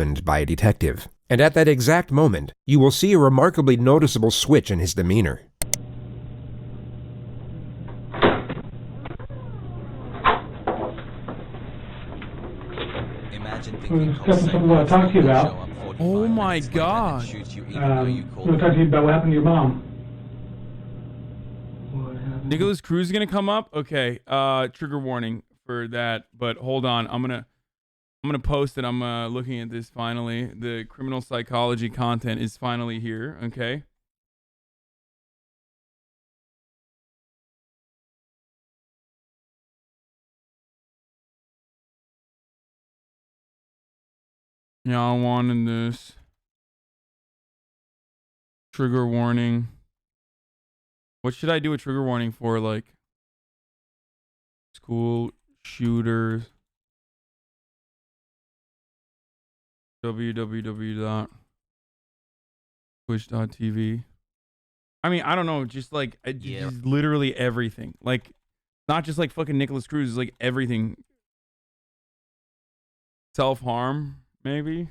opened by a detective. And at that exact moment, you will see a remarkably noticeable switch in his demeanor. There's something I want to talk to you about. Oh my god. I want to talk to you about what happened to your mom. Nicholas Cruz is gonna come up? Okay. Trigger warning for that, but hold on. I'm gonna post it. I'm looking at this finally. The criminal psychology content is finally here, okay? Y'all wanted this. Trigger warning. What should I do a trigger warning for? Like school shooters. www.twitch.tv. I mean, I don't know. Just like, just literally everything. Like, not just like fucking Nicholas Cruz. It's like everything. Self-harm, maybe?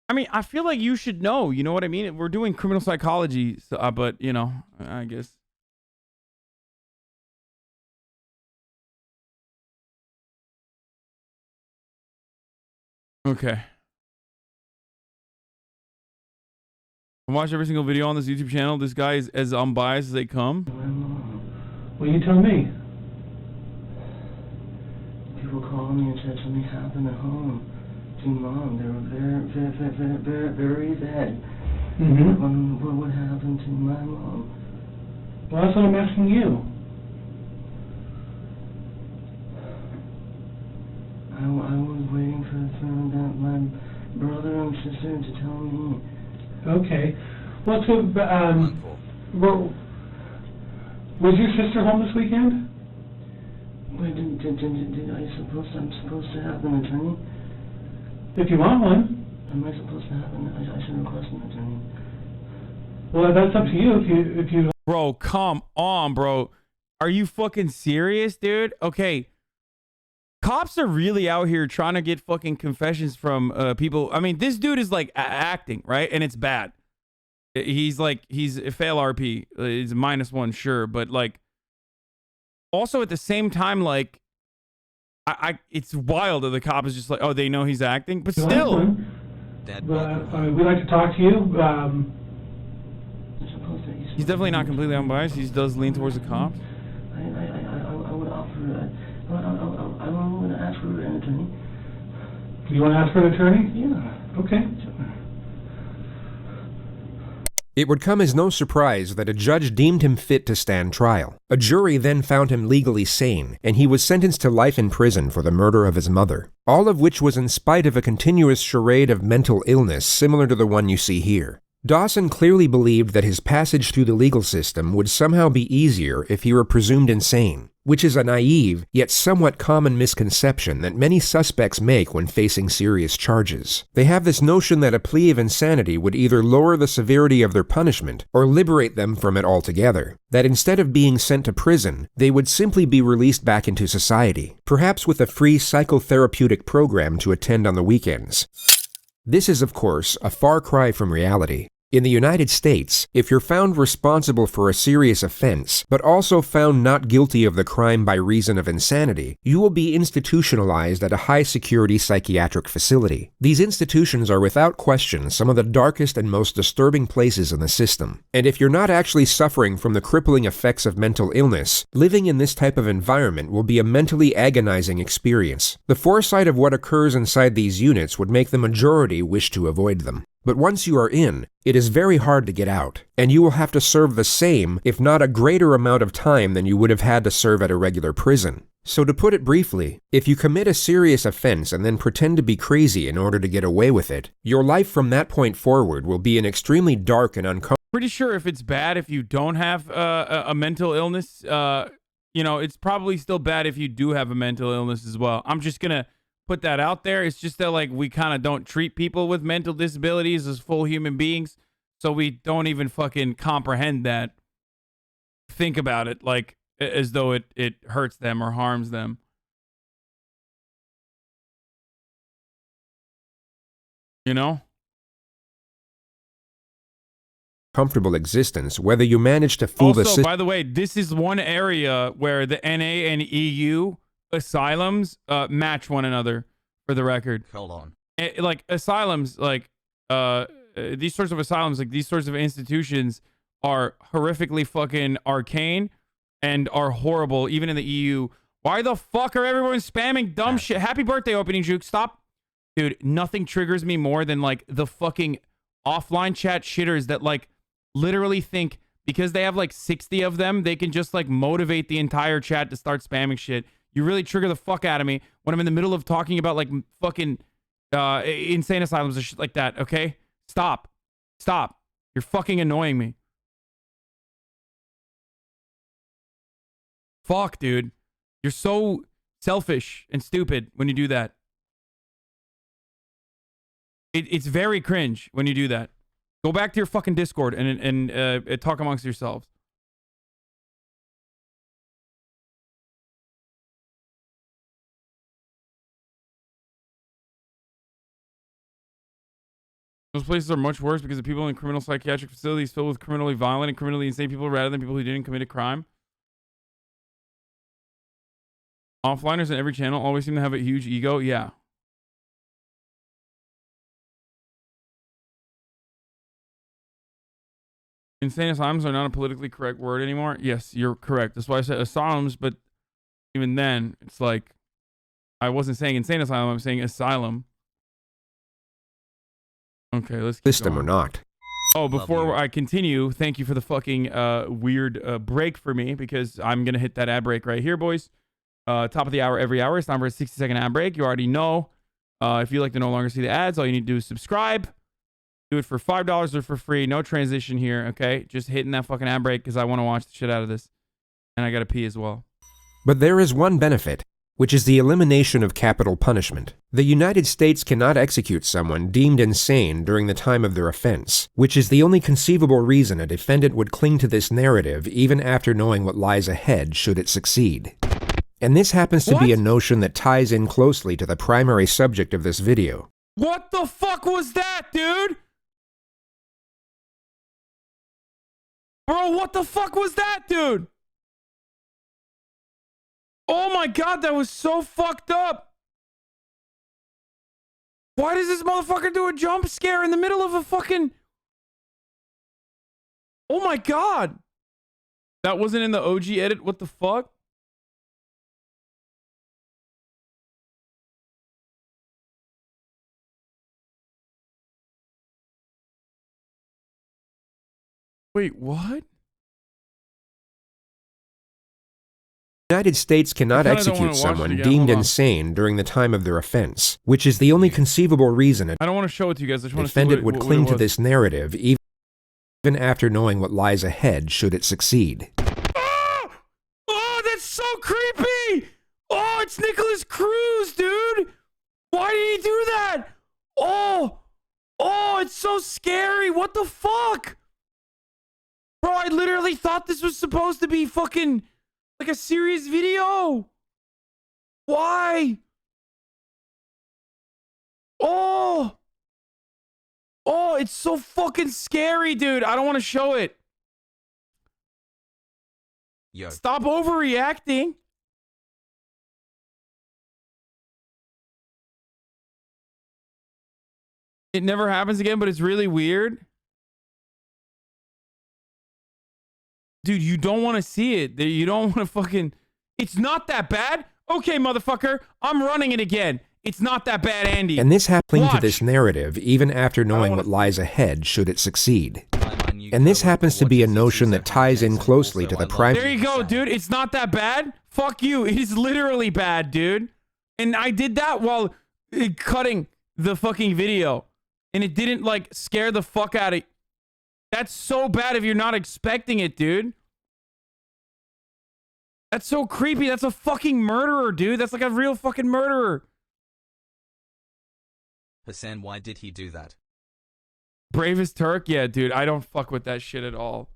I mean, I feel like you should know. You know what I mean? We're doing criminal psychology, so, but, you know, I guess. Okay. I watch every single video on this YouTube channel. This guy is as unbiased as they come. Well, you tell me. People called me and said something happened at home to Mom. They were very bad. What happened to my mom? Well, that's what I'm asking you. I was waiting for my brother and sister to tell me. Okay. Well, so, was your sister home this weekend? Wait, I'm supposed to have an attorney? If you want one. Am I supposed to have I should request an attorney. Well, that's up to you if you... Bro, come on, bro. Are you fucking serious, dude? Okay. Cops are really out here trying to get fucking confessions from people. I mean, this dude is like acting, right? And it's bad. He's a fail RP. He's a -1, sure. But like, also at the same time, like, it's wild that the cop is just like, oh, they know he's acting, but still. We'd like to talk to you. He's definitely not completely unbiased. He does lean towards the cops. I would offer. I want to ask for an attorney. You want to ask for an attorney? Yeah. Okay. It would come as no surprise that a judge deemed him fit to stand trial. A jury then found him legally sane, and he was sentenced to life in prison for the murder of his mother. All of which was in spite of a continuous charade of mental illness similar to the one you see here. Dawson clearly believed that his passage through the legal system would somehow be easier if he were presumed insane, which is a naive, yet somewhat common misconception that many suspects make when facing serious charges. They have this notion that a plea of insanity would either lower the severity of their punishment or liberate them from it altogether. That instead of being sent to prison, they would simply be released back into society, perhaps with a free psychotherapeutic program to attend on the weekends. This is, of course, a far cry from reality. In the United States, if you're found responsible for a serious offense, but also found not guilty of the crime by reason of insanity, you will be institutionalized at a high-security psychiatric facility. These institutions are without question some of the darkest and most disturbing places in the system. And if you're not actually suffering from the crippling effects of mental illness, living in this type of environment will be a mentally agonizing experience. The foresight of what occurs inside these units would make the majority wish to avoid them. But once you are in, it is very hard to get out, and you will have to serve the same, if not a greater amount of time than you would have had to serve at a regular prison. So to put it briefly, if you commit a serious offense and then pretend to be crazy in order to get away with it, your life from that point forward will be an extremely dark and uncomfortable. Pretty sure if it's bad if you don't have a mental illness, you know, it's probably still bad if you do have a mental illness as well. I'm just gonna put that out there. It's just that, like, we kind of don't treat people with mental disabilities as full human beings, so we don't even fucking comprehend that. Think about it. Like, as though it hurts them or harms them. You know? Comfortable existence, whether you manage to fool the Also, system. by the way, this is one area where the NA and EU asylums match one another, for the record. Hold on. Like asylums, like these sorts of asylums, like these sorts of institutions are horrifically fucking arcane and are horrible, even in the EU. Why the fuck are everyone spamming dumb shit? Happy birthday, opening juke. Stop. Dude, nothing triggers me more than like the fucking offline chat shitters that like literally think because they have like 60 of them, they can just like motivate the entire chat to start spamming shit. You really trigger the fuck out of me when I'm in the middle of talking about like fucking insane asylums and shit like that, okay? Stop. Stop. You're fucking annoying me. Fuck, dude. You're so selfish and stupid when you do that. It's very cringe when you do that. Go back to your fucking Discord and talk amongst yourselves. Those places are much worse because the people in criminal psychiatric facilities filled with criminally violent and criminally insane people rather than people who didn't commit a crime. Offliners in every channel always seem to have a huge ego. Yeah. Insane asylums are not a politically correct word anymore. Yes, you're correct. That's why I said asylums, but even then, it's like, I wasn't saying insane asylum, I'm saying asylum. Okay, let's keep System going. or not. Oh, before I continue, thank you for the fucking weird break for me, because I'm going to hit that ad break right here, boys. Top of the hour every hour. It's time for a 60-second ad break. You already know. If you'd like to no longer see the ads, all you need to do is subscribe. Do it for $5 or for free. No transition here, okay? Just hitting that fucking ad break because I want to watch the shit out of this. And I got to pee as well. But there is one benefit, which is the elimination of capital punishment. The United States cannot execute someone deemed insane during the time of their offense, which is the only conceivable reason a defendant would cling to this narrative even after knowing what lies ahead should it succeed. And this happens to be a notion that ties in closely to the primary subject of this video. What the fuck was that, dude? Bro, what the fuck was that, dude? Oh my god, that was so fucked up. Why does this motherfucker do a jump scare in the middle of a fucking... Oh my god. That wasn't in the OG edit? What the fuck? Wait, what? The United States cannot execute someone deemed insane during the time of their offense, which is the only conceivable reason a I don't want to show it to you guys. I just want to see defendant what would cling it to was. this narrative even after knowing what lies ahead should it succeed. Oh! Oh, that's so creepy! Oh, it's Nicholas Cruz, dude! Why did he do that? Oh! Oh, it's so scary! What the fuck? Bro, I literally thought this was supposed to be fucking like a serious video. Why? Oh! Oh, it's so fucking scary, dude. I don't want to show it. Yo. Stop overreacting. It never happens again, but it's really weird. Dude, you don't want to see it. You don't want to fucking... It's not that bad. Okay, motherfucker. I'm running it again. It's not that bad, Andy. And this happens to Watch. this narrative even after knowing what lies ahead should it succeed. And this happens to be a notion that ties in closely to the primary... There you go, dude. It's not that bad. Fuck you. It is literally bad, dude. And I did that while cutting the fucking video. And it didn't, like, scare the fuck out of... That's so bad if you're not expecting it, dude. That's so creepy. That's a fucking murderer, dude. That's like a real fucking murderer. Hassan, why did he do that? Bravest Turk? Yeah, dude. I don't fuck with that shit at all.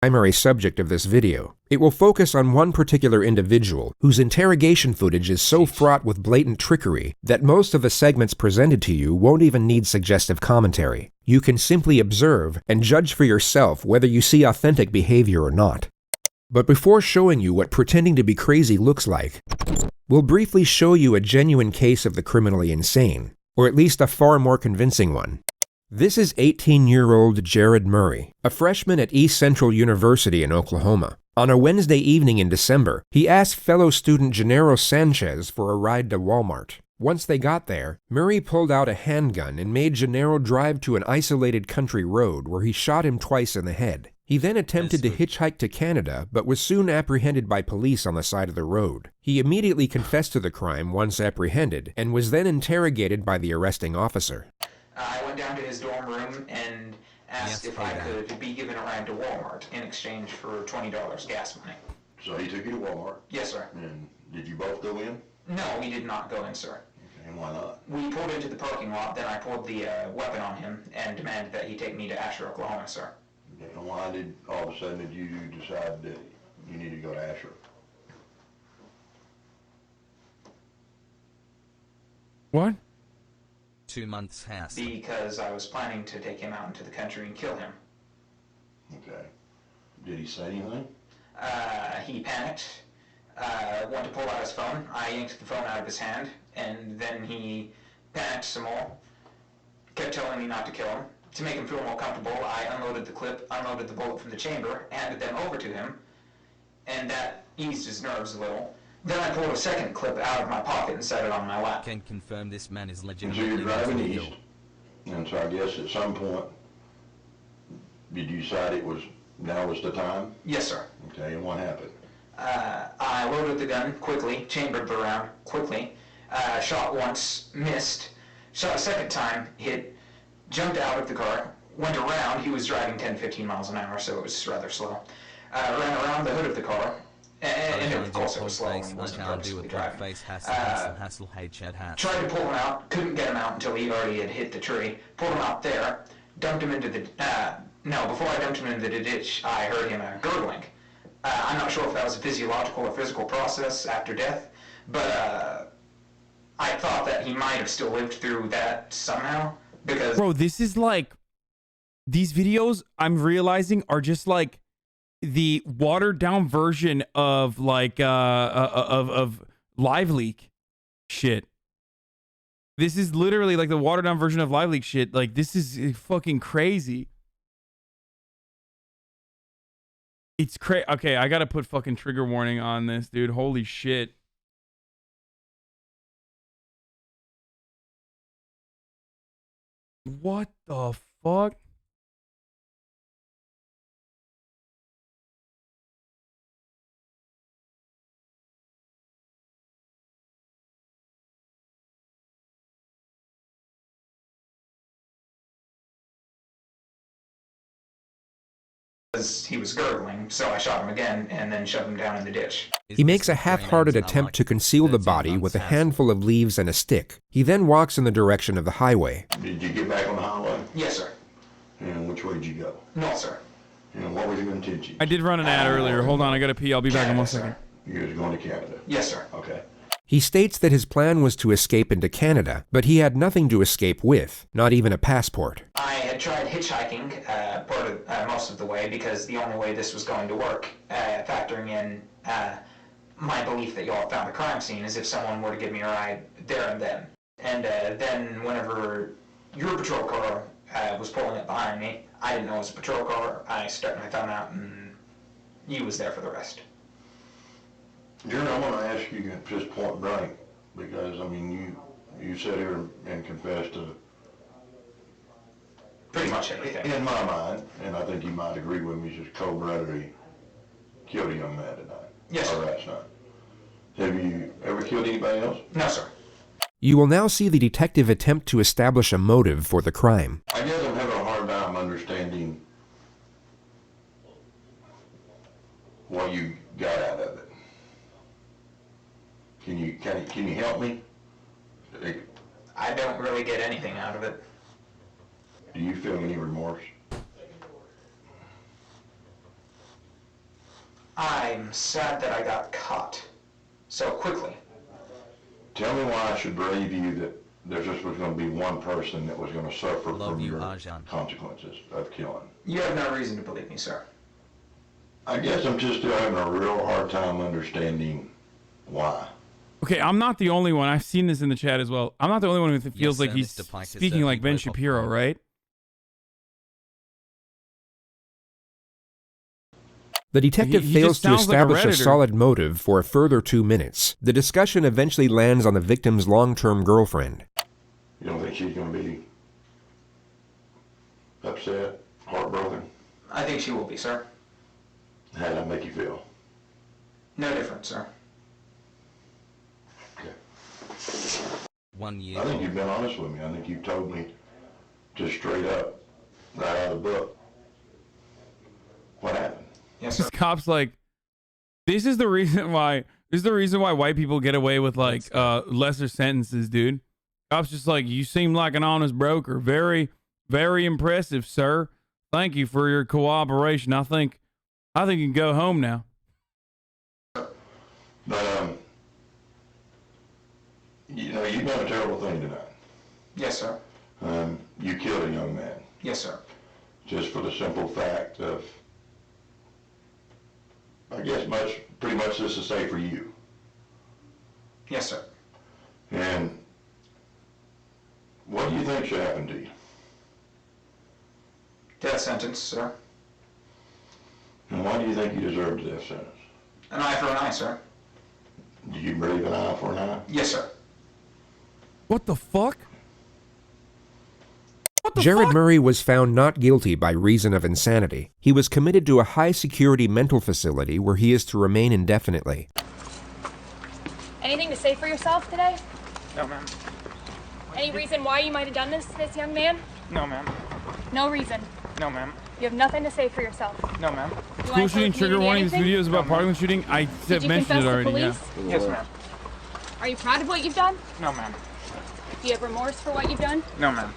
primary subject of this video. It will focus on one particular individual whose interrogation footage is so fraught with blatant trickery that most of the segments presented to you won't even need suggestive commentary. You can simply observe and judge for yourself whether you see authentic behavior or not. But before showing you what pretending to be crazy looks like, we'll briefly show you a genuine case of the criminally insane, or at least a far more convincing one. This is 18-year-old Jared Murray, a freshman at East Central University in Oklahoma. On a Wednesday evening in December, he asked fellow student Gennaro Sanchez for a ride to Walmart. Once they got there, Murray pulled out a handgun and made Gennaro drive to an isolated country road where he shot him twice in the head. He then attempted to hitchhike to Canada, but was soon apprehended by police on the side of the road. He immediately confessed to the crime once apprehended, and was then interrogated by the arresting officer. I went down to his dorm room and asked if I could be given a ride to Walmart in exchange for $20 gas money. So he took you to Walmart? Yes, sir. And did you both go in? No, we did not go in, sir. Okay, and why not? We pulled into the parking lot, then I pulled the weapon on him and demanded that he take me to Asher, Oklahoma, sir. Okay, and why did all of a sudden did you decide that you needed to go to Asher? What? 2 months has. Because I was planning to take him out into the country and kill him. Okay. Did he say anything? He panicked, wanted to pull out his phone. I yanked the phone out of his hand, and then he panicked some more, kept telling me not to kill him. To make him feel more comfortable, I unloaded the clip, unloaded the bullet from the chamber, handed them over to him, and that eased his nerves a little. Then I pulled a second clip out of my pocket and set it on my lap. Can confirm this man is And so legitimately you're driving mentally east, ill. and so I guess at some point, did you decide now was the time? Yes, sir. Okay, and what happened? I loaded the gun quickly, chambered the round quickly, shot once, missed, shot a second time, hit, jumped out of the car, went around. He was driving 10-15 miles an hour, so it was rather slow. Ran around the hood of the car, and of course it was slow and wasn't purposely driving. Tried to pull him out, couldn't get him out until he already had hit the tree. Pulled him out there, dumped him into the, before I dumped him into the ditch, I heard him gurgling. I'm not sure if that was a physiological or physical process after death, but I thought that he might have still lived through that somehow, because... Bro, this is like... These videos, I'm realizing, are just like the watered down version of like of Live Leak shit. This is literally like the watered down version of Live Leak shit. Like, this is fucking crazy. It's crazy. Okay, I gotta put fucking trigger warning on this, dude. Holy shit. What the fuck? He was gurgling, so I shot him again and then shoved him down in the ditch. He makes a half-hearted attempt to conceal the body with a handful of leaves and a stick. He then walks in the direction of the highway. Did you get back on the highway? Yes, sir. And which way did you go? No, sir. And what was your intention? I did run an ad earlier. Hold on, I gotta pee. I'll be back in 1 second. You was going to Canada? Yes, sir. Okay. He states that his plan was to escape into Canada, but he had nothing to escape with, not even a passport. I had tried hitchhiking most of the way because the only way this was going to work, factoring in my belief that y'all found the crime scene, is if someone were to give me a ride there and then. And then whenever your patrol car was pulling up behind me, I didn't know it was a patrol car. I stuck my thumb out and you was there for the rest. Jerry, I want to ask you just point blank, because, I mean, you sat here and confessed to... Pretty much everything. In my mind, and I think you might agree with me, just cold-bloodedly killed a young man tonight. Yes, sir. Or last night. Have you ever killed anybody else? No, sir. You will now see the detective attempt to establish a motive for the crime. I guess I'm having a hard time understanding what you got out of it. Can you help me? I don't really get anything out of it. Do you feel any remorse? I'm sad that I got caught so quickly. Tell me why I should believe you that there just was going to be one person that was going to suffer Love from you, your Ajan. consequences of killing. You have no reason to believe me, sir. I guess I'm just still having a real hard time understanding why. Okay, I'm not the only one. I've seen this in the chat as well. I'm not the only one who feels Yes, like sir, he's Mr. Pike is speaking like Ben certainly Shapiro, popcorn. right? The detective He fails just to sounds like a establish a Redditor. solid motive for a further 2 minutes. The discussion eventually lands on the victim's long-term girlfriend. You don't think she's going to be upset, heartbroken? I think she will be, sir. How does that make you feel? No different, sir. Okay. 1 year. I think you've been honest with me. I think you've told me just straight up, right out of the book, what happened. Yes, sir. This cop's like, this is the reason why white people get away with like lesser sentences, dude. Cop's just like, you seem like an honest broker. Very, very impressive, sir. Thank you for your cooperation. I think you can go home now. But, you know, you've done a terrible thing tonight. Yes, sir. You killed a young man Yes, sir. just for the simple fact of, I guess pretty much just to say for you. Yes, sir. And what do you think should happen to you? Death sentence, sir. And why do you think you deserve the death sentence? An eye for an eye, sir. Do you believe an eye for an eye? Yes, sir. What the fuck? What the Jared fuck? Murray was found not guilty by reason of insanity. He was committed to a high-security mental facility where he is to remain indefinitely. Anything to say for yourself today? No, ma'am. Any reason why you might have done this to this young man? No, ma'am. No reason. No, ma'am. You have nothing to say for yourself. No, ma'am. You wanna School tell shooting the trigger community warning. This anything? video is about Parkland shooting. I Did you mentioned confess it to already. Yeah. police? Yes, ma'am. Are you proud of what you've done? No, ma'am. Do you have remorse for what you've done? No, ma'am.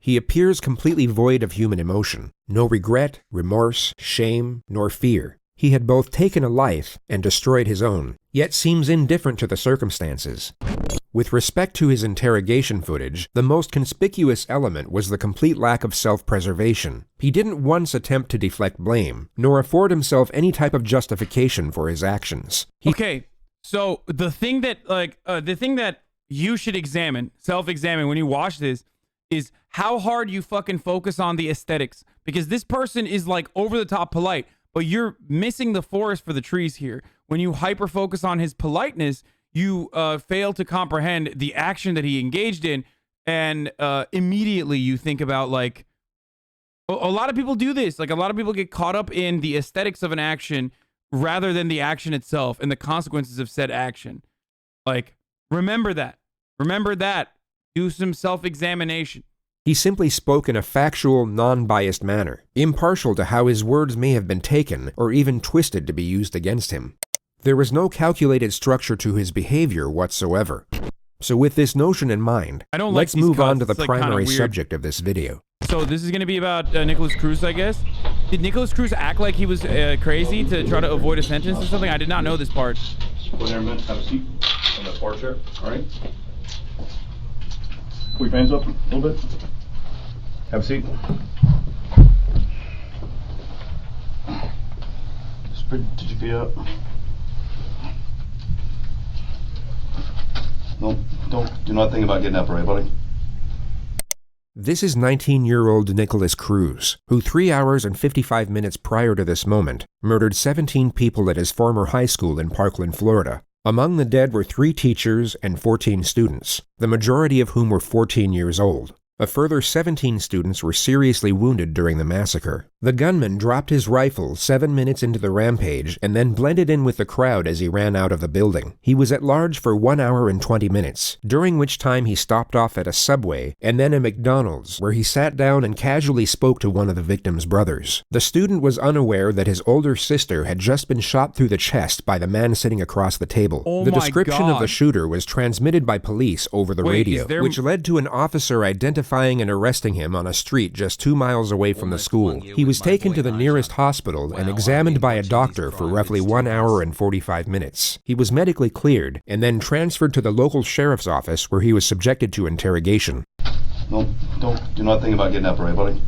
He appears completely void of human emotion. No regret, remorse, shame, nor fear. He had both taken a life and destroyed his own, yet seems indifferent to the circumstances. With respect to his interrogation footage, the most conspicuous element was the complete lack of self-preservation. He didn't once attempt to deflect blame, nor afford himself any type of justification for his actions. Okay, so the thing that you should self-examine when you watch this is how hard you fucking focus on the aesthetics. Because this person is like over the top polite, but you're missing the forest for the trees here. When you hyper-focus on his politeness, you fail to comprehend the action that he engaged in, and immediately you think about like, a lot of people do this. Like a lot of people get caught up in the aesthetics of an action rather than the action itself and the consequences of said action. Like, remember that. Remember that. Do some self-examination. He simply spoke in a factual, non-biased manner, impartial to how his words may have been taken or even twisted to be used against him. There was no calculated structure to his behavior whatsoever. So with this notion in mind, I don't let's like these move on cuts. to the It's, like, kinda primary weird. subject of this video. So this is going to be about Nicholas Cruz, I guess. Did Nicholas Cruz act like he was crazy to try to avoid a sentence or something? I did not know this part. Go there a minute, have a seat on the porch there, all right? Pull your hands up a little bit. Have a seat. Did your feet up? No, don't do not think about getting up, all right, buddy? This is 19-year-old Nicholas Cruz, who 3 hours and 55 minutes prior to this moment murdered 17 people at his former high school in Parkland, Florida. Among the dead were 3 teachers and 14 students, the majority of whom were 14 years old. A further 17 students were seriously wounded during the massacre. The gunman dropped his rifle 7 minutes into the rampage and then blended in with the crowd as he ran out of the building. He was at large for 1 hour and 20 minutes, during which time he stopped off at a Subway and then a McDonald's, where he sat down and casually spoke to one of the victim's brothers. The student was unaware that his older sister had just been shot through the chest by the man sitting across the table. Oh the my description of the God. shooter was transmitted by police over the Wait, radio, is there- which led to an officer identifying identifying and arresting him on a street just 2 miles away from the school. He was taken to the nearest hospital and examined by a doctor for roughly 1 hour and 45 minutes. He was medically cleared and then transferred to the local sheriff's office where he was subjected to interrogation. No, do not think about getting up, right, buddy?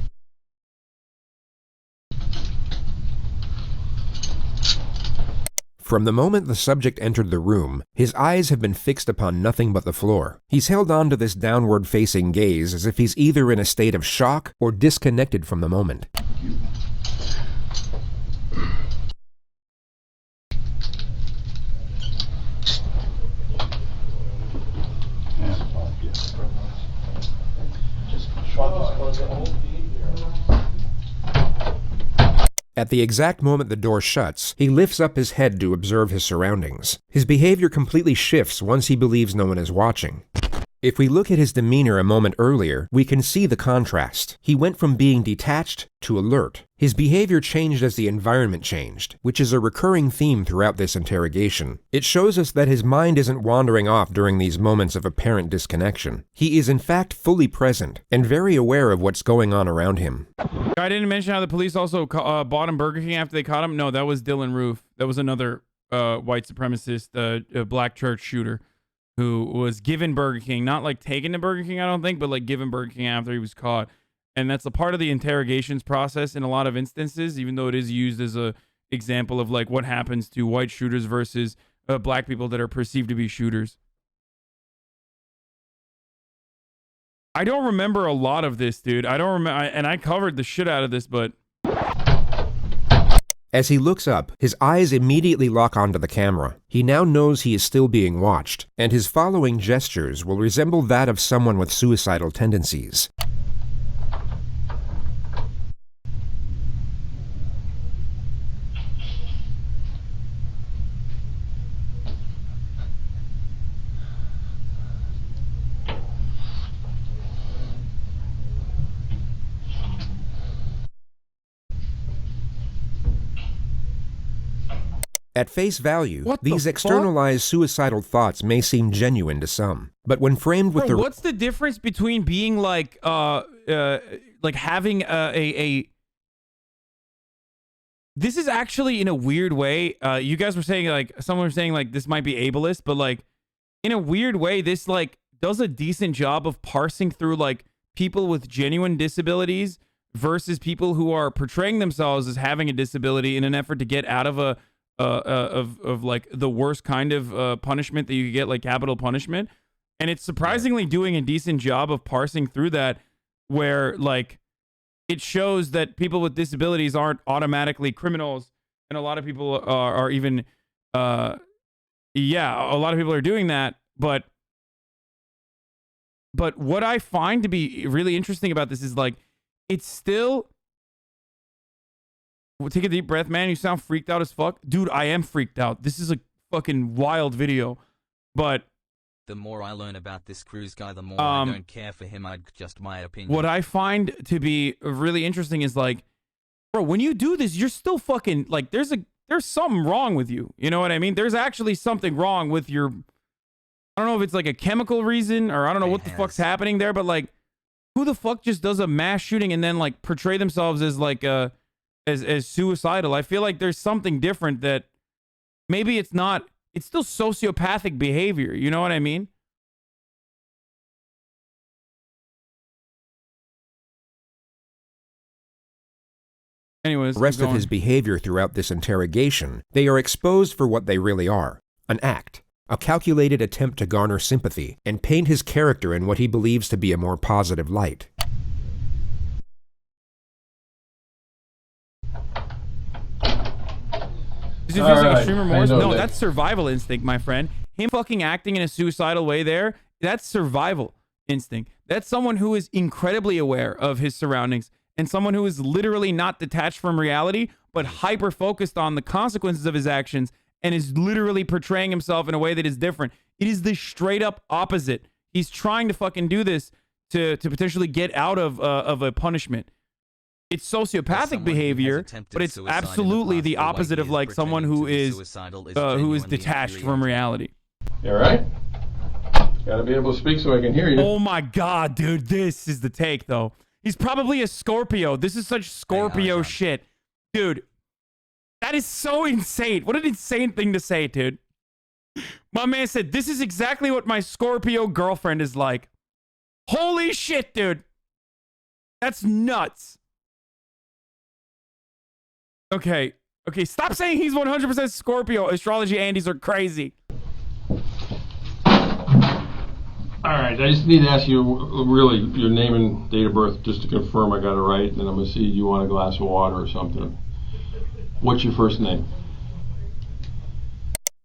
From the moment the subject entered the room, his eyes have been fixed upon nothing but the floor. He's held on to this downward-facing gaze as if he's either in a state of shock or disconnected from the moment. At the exact moment the door shuts, he lifts up his head to observe his surroundings. His behavior completely shifts once he believes no one is watching. If we look at his demeanor a moment earlier, we can see the contrast. He went from being detached to alert. His behavior changed as the environment changed, which is a recurring theme throughout this interrogation. It shows us that his mind isn't wandering off during these moments of apparent disconnection. He is in fact fully present and very aware of what's going on around him. I didn't mention how the police also bought him Burger King after they caught him. No, that was Dylan Roof. That was another white supremacist, black church shooter who was given Burger King, not like taken to Burger King, I don't think, but like given Burger King after he was caught. And that's a part of the interrogations process in a lot of instances, even though it is used as a example of like what happens to white shooters versus black people that are perceived to be shooters. I don't remember a lot of this, dude. I don't remember, and I covered the shit out of this, but... As he looks up, his eyes immediately lock onto the camera. He now knows he is still being watched, and his following gestures will resemble that of someone with suicidal tendencies. At face value, these externalized suicidal thoughts may seem genuine to some, but when framed with what's the difference between being like having this is actually in a weird way, you guys were saying like, someone was saying like this might be ableist, but like in a weird way, this like does a decent job of parsing through like people with genuine disabilities versus people who are portraying themselves as having a disability in an effort to get out of a of like the worst kind of punishment that you could get, like capital punishment. And it's surprisingly doing a decent job of parsing through that, where like it shows that people with disabilities aren't automatically criminals, and a lot of people are even a lot of people are doing that. But what I find to be really interesting about this is like it's still... Take a deep breath, man. You sound freaked out as fuck. Dude, I am freaked out. This is a fucking wild video. But the more I learn about this Cruz guy, the more I don't care for him. Just my opinion. What I find to be really interesting is like, bro, when you do this, you're still fucking like there's something wrong with you. You know what I mean? There's actually something wrong with your... I don't know if it's like a chemical reason or I don't know what the fuck's happening there, but like who the fuck just does a mass shooting and then like portray themselves as like as suicidal? I feel like there's something different that maybe it's not, it's still sociopathic behavior. You know what I mean? Anyways, the rest of his behavior throughout this interrogation, they are exposed for what they really are: an act, a calculated attempt to garner sympathy and paint his character in what he believes to be a more positive light. Does it feel like extreme remorse? No, that's survival instinct, my friend. Him fucking acting in a suicidal way there, that's survival instinct. That's someone who is incredibly aware of his surroundings and someone who is literally not detached from reality, but hyper-focused on the consequences of his actions and is literally portraying himself in a way that is different. It is the straight-up opposite. He's trying to fucking do this to potentially get out of a punishment. It's sociopathic behavior, but it's absolutely the opposite of like someone who is detached from reality. You all right? Gotta be able to speak so I can hear you. Oh my god, dude, this is the take though. He's probably a Scorpio. This is such Scorpio shit. Dude, that is so insane. What an insane thing to say, dude. My man said, this is exactly what my Scorpio girlfriend is like. Holy shit, dude. That's nuts. Okay. Okay, stop saying he's 100% Scorpio. Astrology Andes are crazy. Alright, I just need to ask you really your name and date of birth just to confirm I got it right, and then I'm going to see you want a glass of water or something. What's your first name?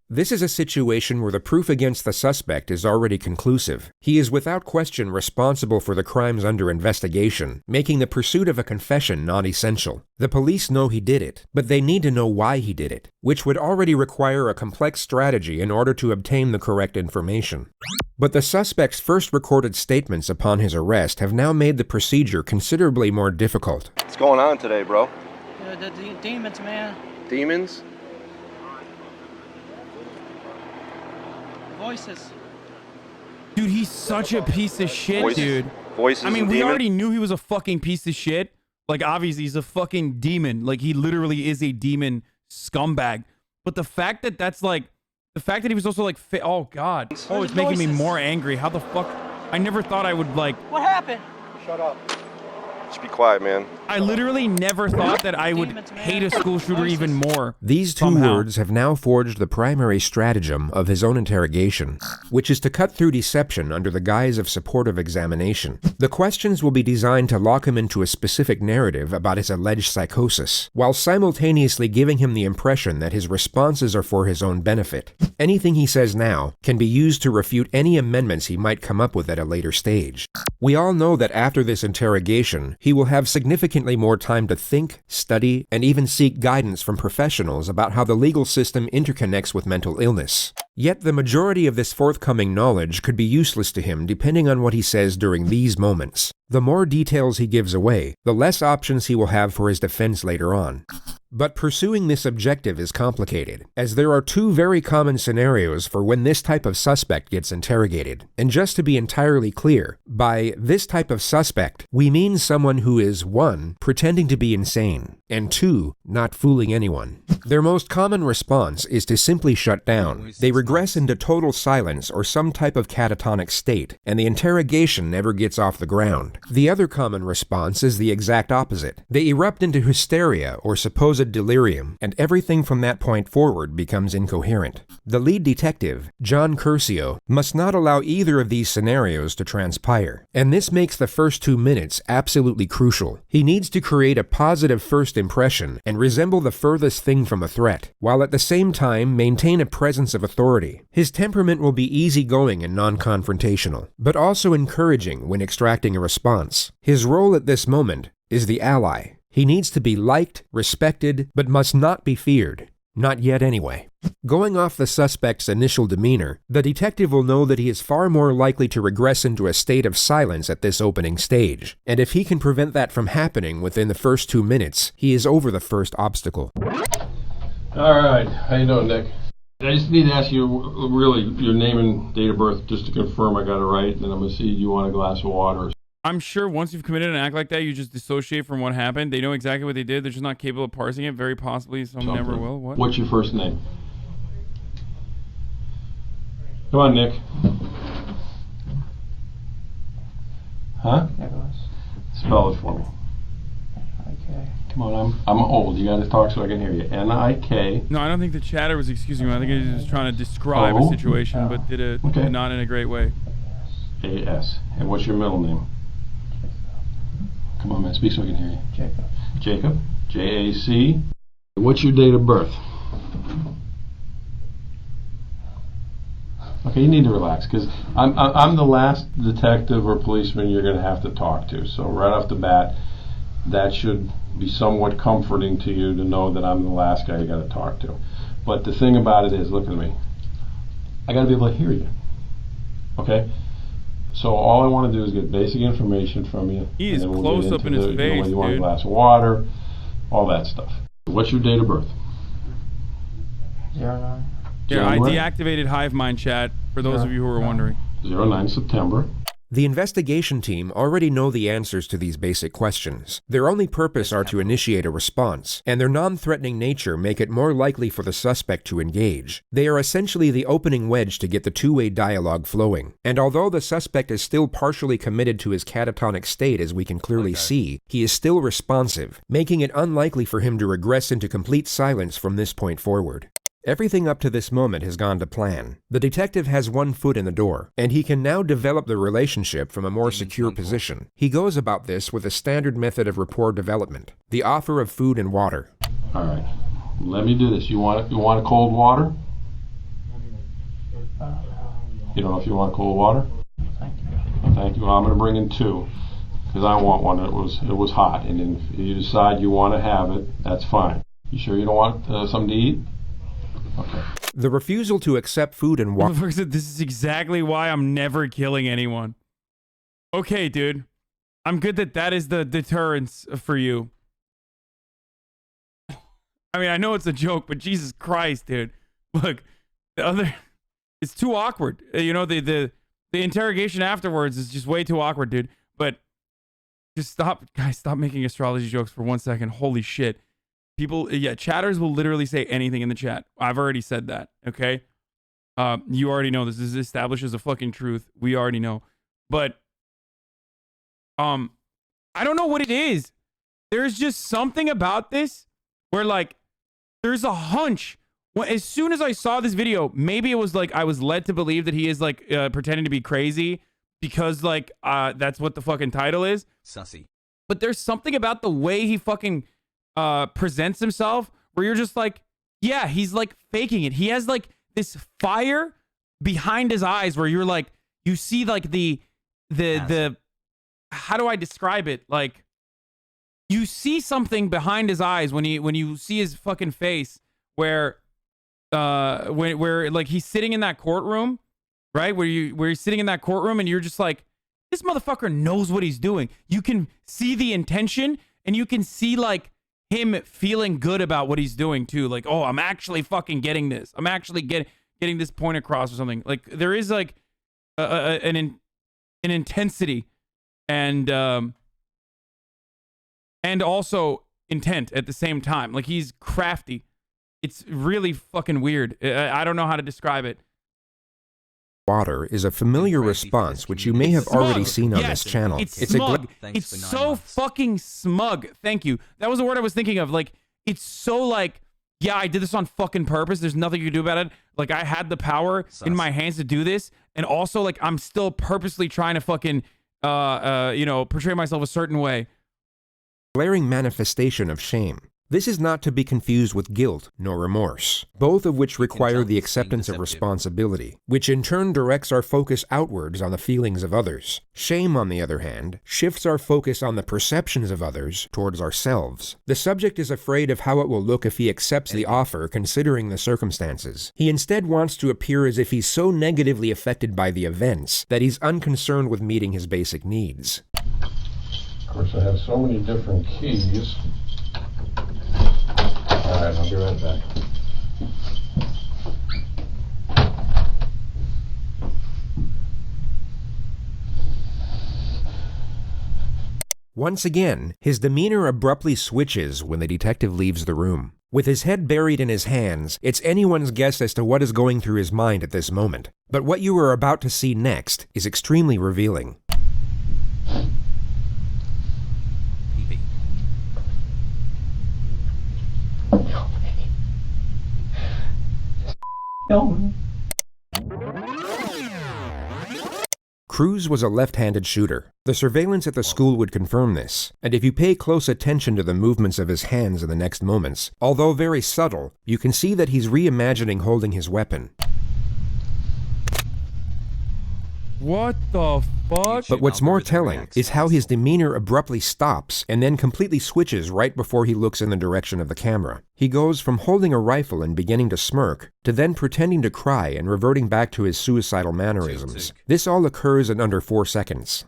This is a situation where the proof against the suspect is already conclusive. He is without question responsible for the crimes under investigation, making the pursuit of a confession non-essential. The police know he did it, but they need to know why he did it, which would already require a complex strategy in order to obtain the correct information. But the suspect's first recorded statements upon his arrest have now made the procedure considerably more difficult. What's going on today, bro? The demons, man. Demons? Voices. Dude, he's such a piece of shit, dude. Voices. I mean, and we demons? already knew he was a fucking piece of shit. Like, obviously, he's a fucking demon. Like, he literally is a demon scumbag. But the fact that that's like, the fact that he was also like, oh god, oh, it's making me more angry. How the fuck? I never thought I would like. What happened? Shut up. Just be quiet, man. I literally never thought that I would hate a school shooter even more. These two words have now forged the primary stratagem of his own interrogation, which is to cut through deception under the guise of supportive examination. The questions will be designed to lock him into a specific narrative about his alleged psychosis, while simultaneously giving him the impression that his responses are for his own benefit. Anything he says now can be used to refute any amendments he might come up with at a later stage. We all know that after this interrogation, he will have significantly more time to think, study, and even seek guidance from professionals about how the legal system interconnects with mental illness. Yet the majority of this forthcoming knowledge could be useless to him depending on what he says during these moments. The more details he gives away, the less options he will have for his defense later on. But pursuing this objective is complicated, as there are two very common scenarios for when this type of suspect gets interrogated. And just to be entirely clear, by this type of suspect, we mean someone who is 1. Pretending to be insane, and 2. Not fooling anyone. Their most common response is to simply shut down. They regress into total silence or some type of catatonic state, and the interrogation never gets off the ground. The other common response is the exact opposite. They erupt into hysteria or supposed delirium, and everything from that point forward becomes incoherent. The lead detective, John Curcio, must not allow either of these scenarios to transpire, and this makes the first 2 minutes absolutely crucial. He needs to create a positive first impression and resemble the furthest thing from a threat, while at the same time maintain a presence of authority. His temperament will be easygoing and non-confrontational, but also encouraging when extracting a response. His role at this moment is the ally. He needs to be liked, respected, but must not be feared. Not yet anyway. Going off the suspect's initial demeanor, the detective will know that he is far more likely to regress into a state of silence at this opening stage, and if he can prevent that from happening within the first 2 minutes, he is over the first obstacle. Alright, how you doing, Nick? I just need to ask you really your name and date of birth just to confirm I got it right, and then I'm going to see you want a glass of water. I'm sure once you've committed an act like that, you just dissociate from what happened. They know exactly what they did. They're just not capable of parsing it. Very possibly some never will. What? What's your first name? Come on, Nick. Huh? Nicholas. Spell it for me. Okay. Come on, I'm old. You got to talk so I can hear you. N-I-K. No, I don't think the chatter was excusing him. I think he was just trying to describe a situation, but did it not in a great way. A-S. And what's your middle name? Come on, man, speak so I can hear you. Jacob. Jacob. J-A-C. What's your date of birth? Okay, you need to relax, because I'm the last detective or policeman you're going to have to talk to. So right off the bat, that should be somewhat comforting to you to know that I'm the last guy you got to talk to. But the thing about it is, look at me. I got to be able to hear you. Okay? So all I want to do is get basic information from you. He is close up in his face, you want a dude. glass of water, all that stuff. What's your date of birth? 09. Yeah, I January? deactivated Hive Mind chat for those of you who are wondering. 09 September. The investigation team already know the answers to these basic questions. Their only purpose are to initiate a response, and their non-threatening nature make it more likely for the suspect to engage. They are essentially the opening wedge to get the two-way dialogue flowing. And although the suspect is still partially committed to his catatonic state, as we can clearly see, he is still responsive, making it unlikely for him to regress into complete silence from this point forward. Everything up to this moment has gone to plan. The detective has one foot in the door, and he can now develop the relationship from a more secure position. He goes about this with a standard method of rapport development, the offer of food and water. All right, let me do this. You want cold water? You don't know if you want cold water? Thank you. Thank you. Well, I'm going to bring in 2, because I want one. It was hot, and if you decide you want to have it, that's fine. You sure you don't want something to eat? Okay. The refusal to accept food and water. This is exactly why I'm never killing anyone. Okay, dude. I'm good that is the deterrence for you. I mean, I know it's a joke, but Jesus Christ, dude. Look, it's too awkward. You know, the interrogation afterwards is just way too awkward, dude. But just stop making astrology jokes for 1 second. Holy shit. People, chatters will literally say anything in the chat. I've already said that, okay? You already know this. This establishes a fucking truth. We already know. But, I don't know what it is. There's just something about this where, like, there's a hunch. As soon as I saw this video, maybe it was, like, I was led to believe that he is, like, pretending to be crazy because, like, that's what the fucking title is. Sussy. But there's something about the way he fucking presents himself where you're just like, yeah, he's like faking it. He has like this fire behind his eyes where you're like, you see like the how do I describe it? Like you see something behind his eyes when you see his fucking face where where like he's sitting in that courtroom, right? Where he's sitting in that courtroom and you're just like, this motherfucker knows what he's doing. You can see the intention and you can see like him feeling good about what he's doing too. Like, oh, I'm actually fucking getting this. I'm actually getting this point across or something. Like there is like an intensity and also intent at the same time. Like he's crafty. It's really fucking weird. I don't know how to describe it. Water is a familiar response which you may have already seen on this channel. It's smug. It's so fucking smug. Thank you. That was the word I was thinking of. Like, it's so like, yeah, I did this on fucking purpose. There's nothing you can do about it. Like, I had the power in my hands to do this. And also, like, I'm still purposely trying to fucking, portray myself a certain way. Glaring manifestation of shame. This is not to be confused with guilt nor remorse, both of which require the acceptance of responsibility, which in turn directs our focus outwards on the feelings of others. Shame, on the other hand, shifts our focus on the perceptions of others towards ourselves. The subject is afraid of how it will look if he accepts the offer considering the circumstances. He instead wants to appear as if he's so negatively affected by the events that he's unconcerned with meeting his basic needs. Of course, I have so many different keys. All right, I'll be right back. Once again, his demeanor abruptly switches when the detective leaves the room. With his head buried in his hands, it's anyone's guess as to what is going through his mind at this moment. But what you are about to see next is extremely revealing. Cruz was a left-handed shooter. The surveillance at the school would confirm this, and if you pay close attention to the movements of his hands in the next moments, although very subtle, you can see that he's reimagining holding his weapon. What the fuck? But what's more telling is how his demeanor abruptly stops and then completely switches right before he looks in the direction of the camera. He goes from holding a rifle and beginning to smirk, to then pretending to cry and reverting back to his suicidal mannerisms. This all occurs in under 4 seconds.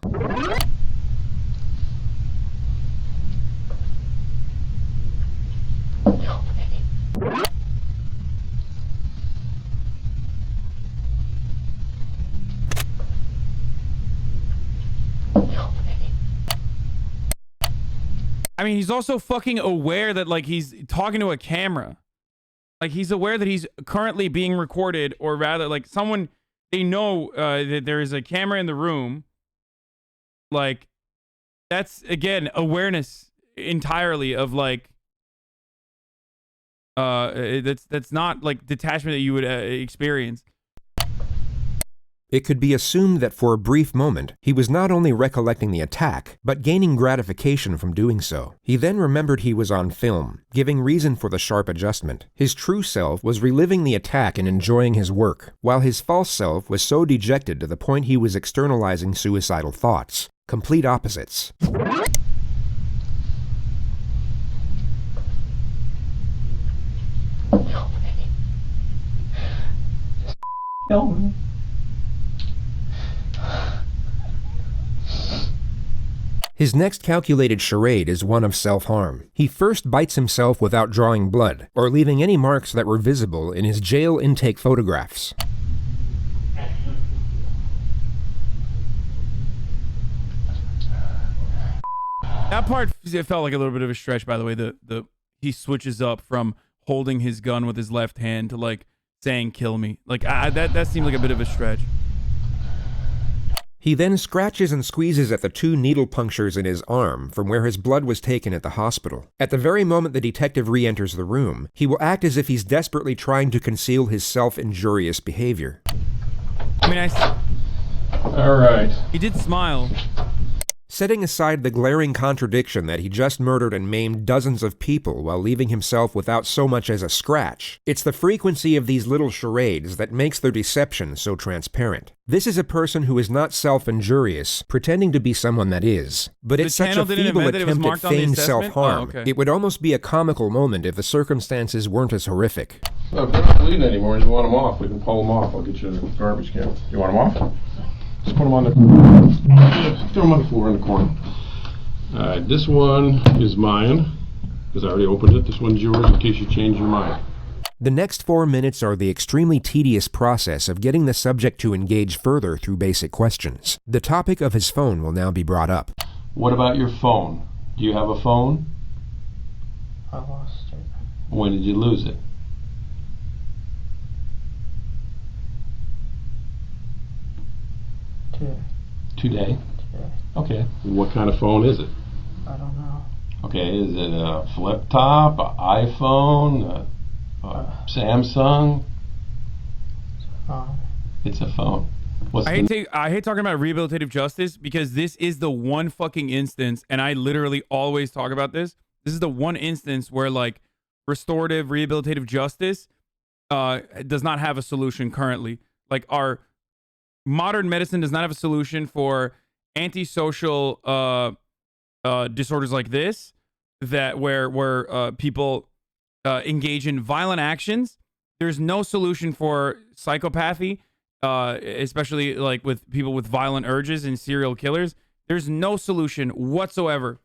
I mean, he's also fucking aware that like he's talking to a camera. Like he's aware that he's currently being recorded, or rather like someone, they know that there is a camera in the room. Like that's again awareness entirely of like that's not like detachment that you would experience. It could be assumed that for a brief moment, he was not only recollecting the attack, but gaining gratification from doing so. He then remembered he was on film, giving reason for the sharp adjustment. His true self was reliving the attack and enjoying his work, while his false self was so dejected to the point he was externalizing suicidal thoughts. Complete opposites. Help me. His next calculated charade is one of self-harm. He first bites himself without drawing blood, or leaving any marks that were visible in his jail intake photographs. That part, it felt like a little bit of a stretch, by the way. He switches up from holding his gun with his left hand to like saying "kill me." Like that seemed like a bit of a stretch. He then scratches and squeezes at the 2 needle punctures in his arm from where his blood was taken at the hospital. At the very moment the detective re-enters the room, he will act as if he's desperately trying to conceal his self-injurious behavior. I mean, All right. He did smile. Setting aside the glaring contradiction that he just murdered and maimed dozens of people while leaving himself without so much as a scratch, it's the frequency of these little charades that makes their deception so transparent. This is a person who is not self-injurious, pretending to be someone that is. But it's such a feeble attempt at feigned self-harm, it would almost be a comical moment if the circumstances weren't as horrific. Well, if they're not bleeding anymore and you want them off, we can pull them off. I'll get you a garbage can. You want them off? Just put them on the throw them on the floor in the corner. Alright, this one is mine, because I already opened it. This one's yours in case you change your mind. The next 4 minutes are the extremely tedious process of getting the subject to engage further through basic questions. The topic of his phone will now be brought up. What about your phone? Do you have a phone? I lost it. When did you lose it? Today? Today. Okay. What kind of phone is it? I don't know. Okay, is it a flip top, an iPhone, a Samsung? It's a phone. I hate talking about rehabilitative justice because this is the one fucking instance, and I literally always talk about this. This is the one instance where like restorative rehabilitative justice does not have a solution currently. Like our modern medicine does not have a solution for antisocial disorders like this, that where people engage in violent actions. There's no solution for psychopathy, especially like with people with violent urges and serial killers. There's no solution whatsoever.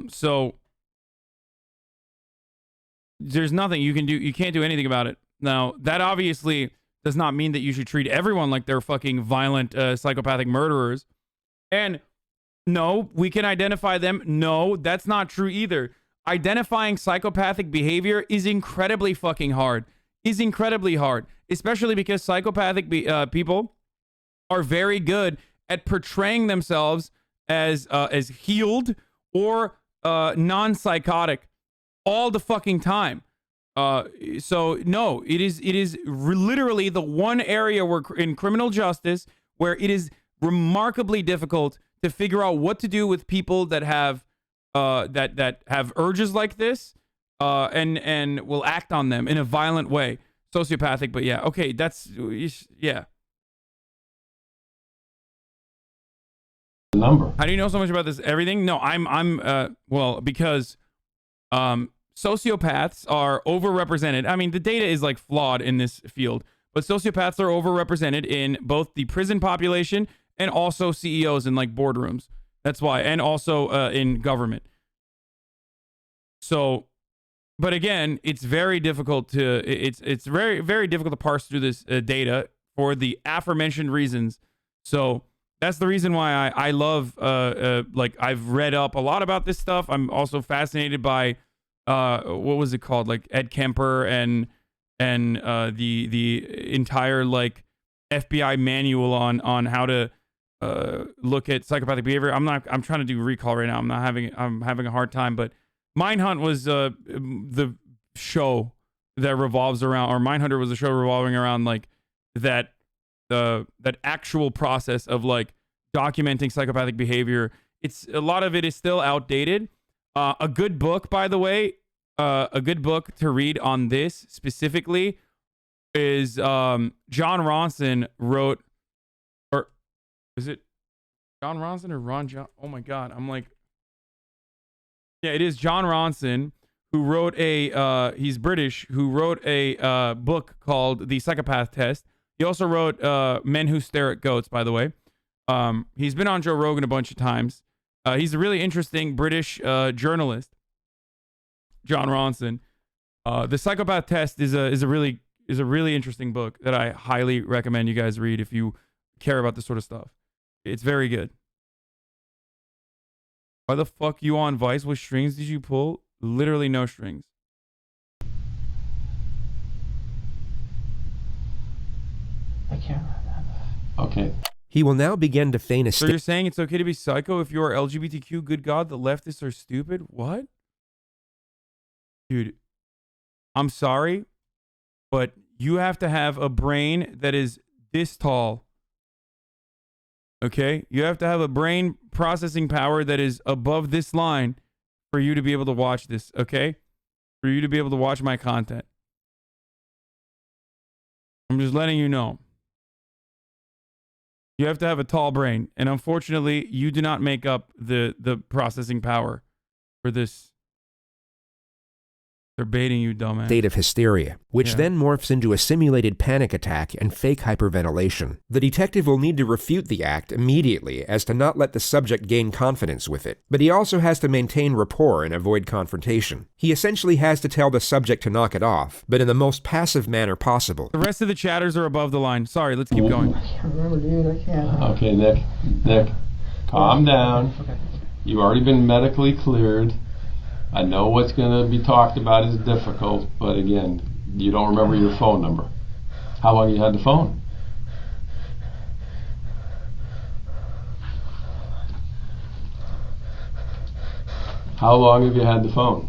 So there's nothing you can do. You can't do anything about it. Now, that obviously does not mean that you should treat everyone like they're fucking violent, psychopathic murderers. And no, we can identify them. No, that's not true either. Identifying psychopathic behavior is incredibly fucking hard. Especially because psychopathic people are very good at portraying themselves as healed or non-psychotic all the fucking time. So no, it is literally the one area where in criminal justice where it is remarkably difficult to figure out what to do with people that have that have urges like this and will act on them in a violent way. Sociopathic, but yeah, okay, that's yeah. Number. How do you know so much about this? Everything? No, I'm well, because sociopaths are overrepresented. I mean, the data is like flawed in this field, but sociopaths are overrepresented in both the prison population and also CEOs in like boardrooms. That's why, and also in government. So, but again, it's very difficult to it's very difficult to parse through this data for the aforementioned reasons. So that's the reason why I love like I've read up a lot about this stuff. I'm also fascinated by what was it called, like Ed Kemper and the entire like FBI manual on how to look at psychopathic behavior. I'm trying to do recall right now. I'm having a hard time, but Mindhunt was the show that revolves around, or Mindhunter was a show revolving around like that actual process of like documenting psychopathic behavior. It's a lot of it is still outdated. A good book, by the way, a good book to read on this specifically is John Ronson wrote, or is it John Ronson or Ron John? Oh my God, I'm like, yeah, it is John Ronson who wrote he's British, who wrote a book called The Psychopath Test. He also wrote Men Who Stare at Goats, by the way. He's been on Joe Rogan a bunch of times. He's a really interesting British journalist, John Ronson. The Psychopath Test is a really interesting book that I highly recommend you guys read if you care about this sort of stuff. It's very good. Why the fuck you on Vice? What strings did you pull? Literally no strings. I can't remember. Okay. He will now begin to feign a So you're saying it's okay to be psycho if you are LGBTQ? Good God, the leftists are stupid? What? Dude, I'm sorry, but you have to have a brain that is this tall. Okay? You have to have a brain processing power that is above this line for you to be able to watch this, okay? For you to be able to watch my content. I'm just letting you know. You have to have a tall brain, and unfortunately, you do not make up the processing power for this. They're baiting you, dumbass. State of hysteria, which then morphs into a simulated panic attack and fake hyperventilation. The detective will need to refute the act immediately as to not let the subject gain confidence with it, but he also has to maintain rapport and avoid confrontation. He essentially has to tell the subject to knock it off, but in the most passive manner possible. The rest of the chatters are above the line. Sorry, let's keep going. I can't remember, dude. I can't. Okay, Nick, calm down. Okay. You've already been medically cleared. I know what's going to be talked about is difficult, but again, you don't remember your phone number. How long you had the phone? How long have you had the phone?